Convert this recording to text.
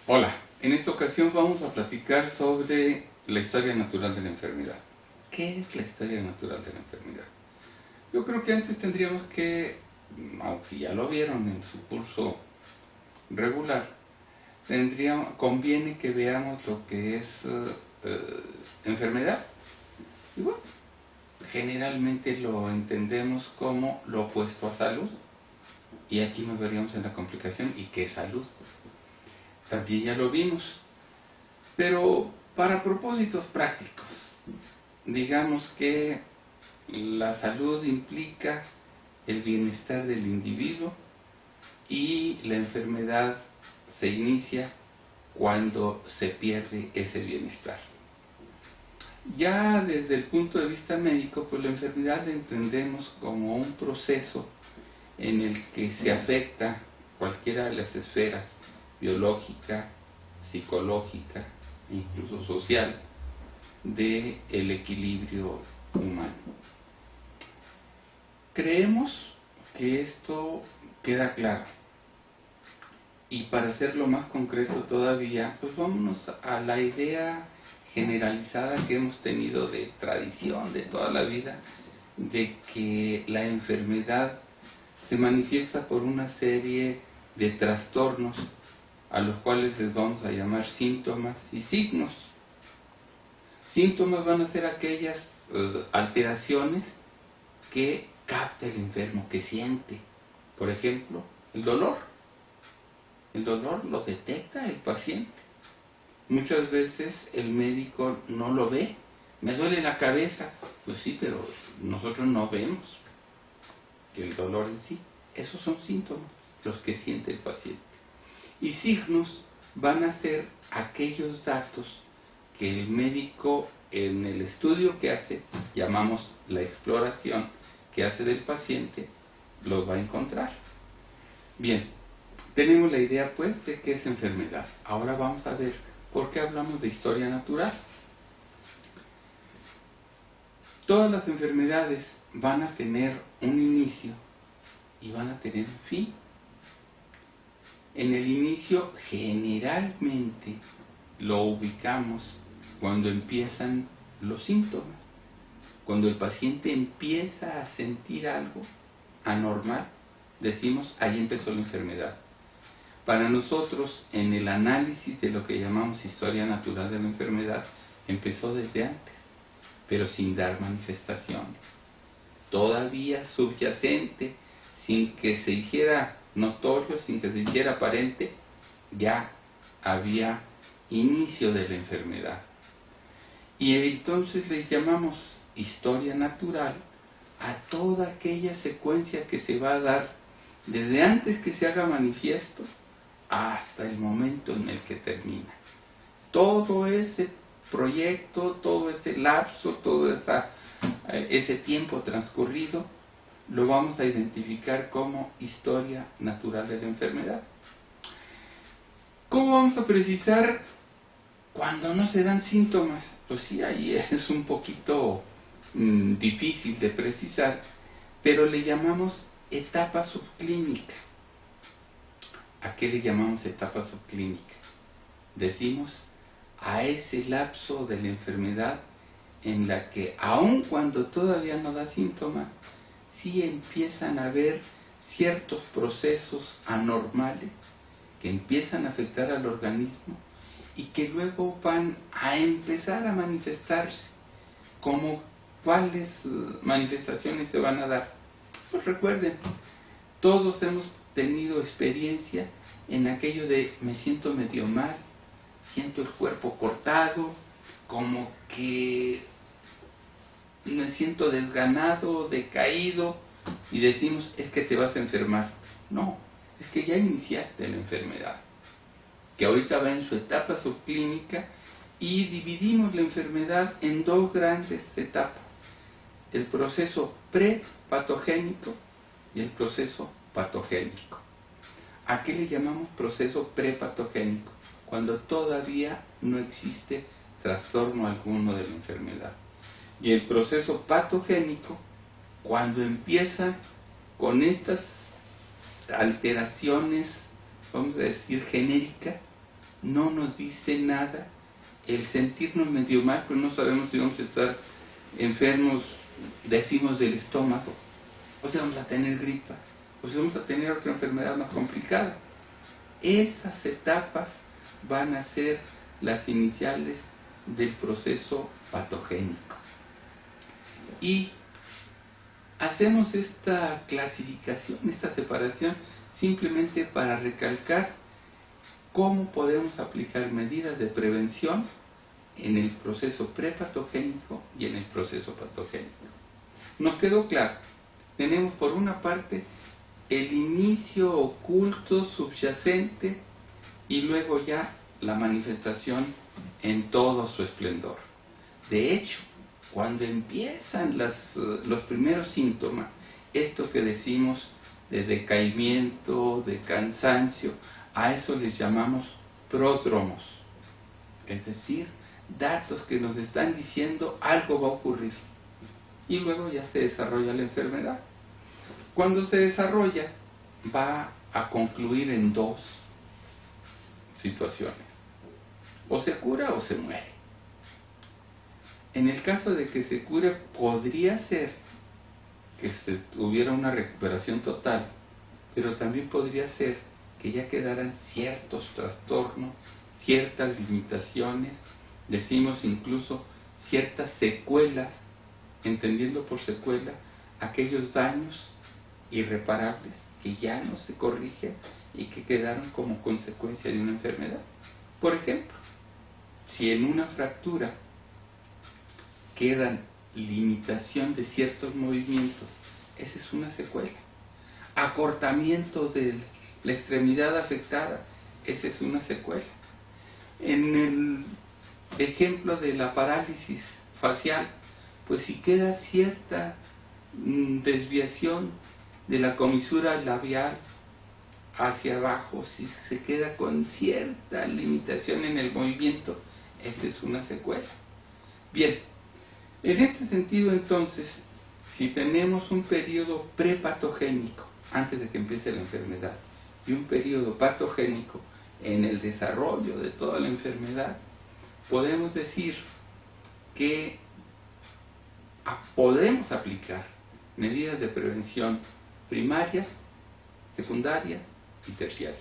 Hola, en esta ocasión vamos a platicar sobre la historia natural de la enfermedad. ¿Qué es la historia natural de la enfermedad? Yo creo que antes tendríamos que, aunque ya lo vieron en su curso regular, conviene que veamos lo que es enfermedad. Y bueno, generalmente lo entendemos como lo opuesto a salud. Y aquí nos veríamos en la complicación. ¿Y qué es salud? También ya lo vimos. Pero para propósitos prácticos, digamos que la salud implica el bienestar del individuo y la enfermedad se inicia cuando se pierde ese bienestar. Ya desde el punto de vista médico, pues la enfermedad la entendemos como un proceso en el que se afecta cualquiera de las esferas biológica, psicológica e incluso social del equilibrio humano. Creemos que esto queda claro. Y para hacerlo más concreto todavía, pues vámonos a la idea generalizada que hemos tenido de tradición de toda la vida, de que la enfermedad se manifiesta por una serie de trastornos a los cuales les vamos a llamar síntomas y signos. Síntomas van a ser aquellas alteraciones que capta el enfermo, que siente. Por ejemplo, el dolor. El dolor lo detecta el paciente. Muchas veces el médico no lo ve. Me duele la cabeza. Pues sí, pero nosotros no vemos el dolor en sí. Esos son síntomas, los que siente el paciente. Y signos van a ser aquellos datos que el médico en el estudio que hace, llamamos la exploración que hace del paciente, los va a encontrar. Bien, tenemos la idea pues de qué es enfermedad. Ahora vamos a ver por qué hablamos de historia natural. Todas las enfermedades van a tener un inicio y van a tener un fin. En el inicio generalmente lo ubicamos cuando empiezan los síntomas, cuando el paciente empieza a sentir algo anormal, decimos ahí empezó la enfermedad. Para nosotros, en el análisis de lo que llamamos historia natural de la enfermedad, empezó desde antes, pero sin dar manifestaciones, todavía subyacente, sin que se hiciera notorio, sin que se hiciera aparente, ya había inicio de la enfermedad. Y entonces le llamamos historia natural a toda aquella secuencia que se va a dar desde antes que se haga manifiesto hasta el momento en el que termina. Todo ese proyecto, todo ese lapso, todo ese tiempo transcurrido, lo vamos a identificar como historia natural de la enfermedad. ¿Cómo vamos a precisar cuando no se dan síntomas? Pues sí, ahí es un poquito difícil de precisar, pero le llamamos etapa subclínica. ¿A qué le llamamos etapa subclínica? Decimos a ese lapso de la enfermedad en la que, aun cuando todavía no da síntoma, sí empiezan a haber ciertos procesos anormales que empiezan a afectar al organismo y que luego van a empezar a manifestarse. ¿Como cuáles manifestaciones se van a dar? Pues recuerden, todos hemos tenido experiencia en aquello de me siento medio mal, siento el cuerpo cortado, como que me siento desganado, decaído, y decimos, es que te vas a enfermar. No, es que ya iniciaste la enfermedad, que ahorita va en su etapa subclínica, y dividimos la enfermedad en dos grandes etapas: el proceso prepatogénico y el proceso patogénico. ¿A qué le llamamos proceso prepatogénico? Cuando todavía no existe trastorno alguno de la enfermedad. Y el proceso patogénico, cuando empieza con estas alteraciones, vamos a decir genéricas, no nos dice nada el sentirnos medio mal, pero no sabemos si vamos a estar enfermos, decimos, del estómago, o si vamos a tener gripa, o si vamos a tener otra enfermedad más complicada. Esas etapas van a ser las iniciales del proceso patogénico. Y hacemos esta clasificación, esta separación, simplemente para recalcar cómo podemos aplicar medidas de prevención en el proceso prepatogénico y en el proceso patogénico. Nos quedó claro, tenemos por una parte el inicio oculto, subyacente, y luego ya la manifestación en todo su esplendor. De hecho, cuando empiezan los primeros síntomas, esto que decimos de decaimiento, de cansancio, a eso les llamamos pródromos, es decir, datos que nos están diciendo algo va a ocurrir, y luego ya se desarrolla la enfermedad. Cuando se desarrolla, va a concluir en dos situaciones: o se cura o se muere. En el caso de que se cure, podría ser que se tuviera una recuperación total, pero también podría ser que ya quedaran ciertos trastornos, ciertas limitaciones, decimos incluso ciertas secuelas, entendiendo por secuela aquellos daños irreparables que ya no se corrigen y que quedaron como consecuencia de una enfermedad. Por ejemplo, si en una fractura quedan limitación de ciertos movimientos, esa es una secuela. Acortamiento de la extremidad afectada, esa es una secuela. En el ejemplo de la parálisis facial, pues si queda cierta desviación de la comisura labial hacia abajo, si se queda con cierta limitación en el movimiento, esa es una secuela. Bien, en este sentido entonces, si tenemos un periodo prepatogénico antes de que empiece la enfermedad y un periodo patogénico en el desarrollo de toda la enfermedad, podemos decir que podemos aplicar medidas de prevención primaria, secundaria y terciaria.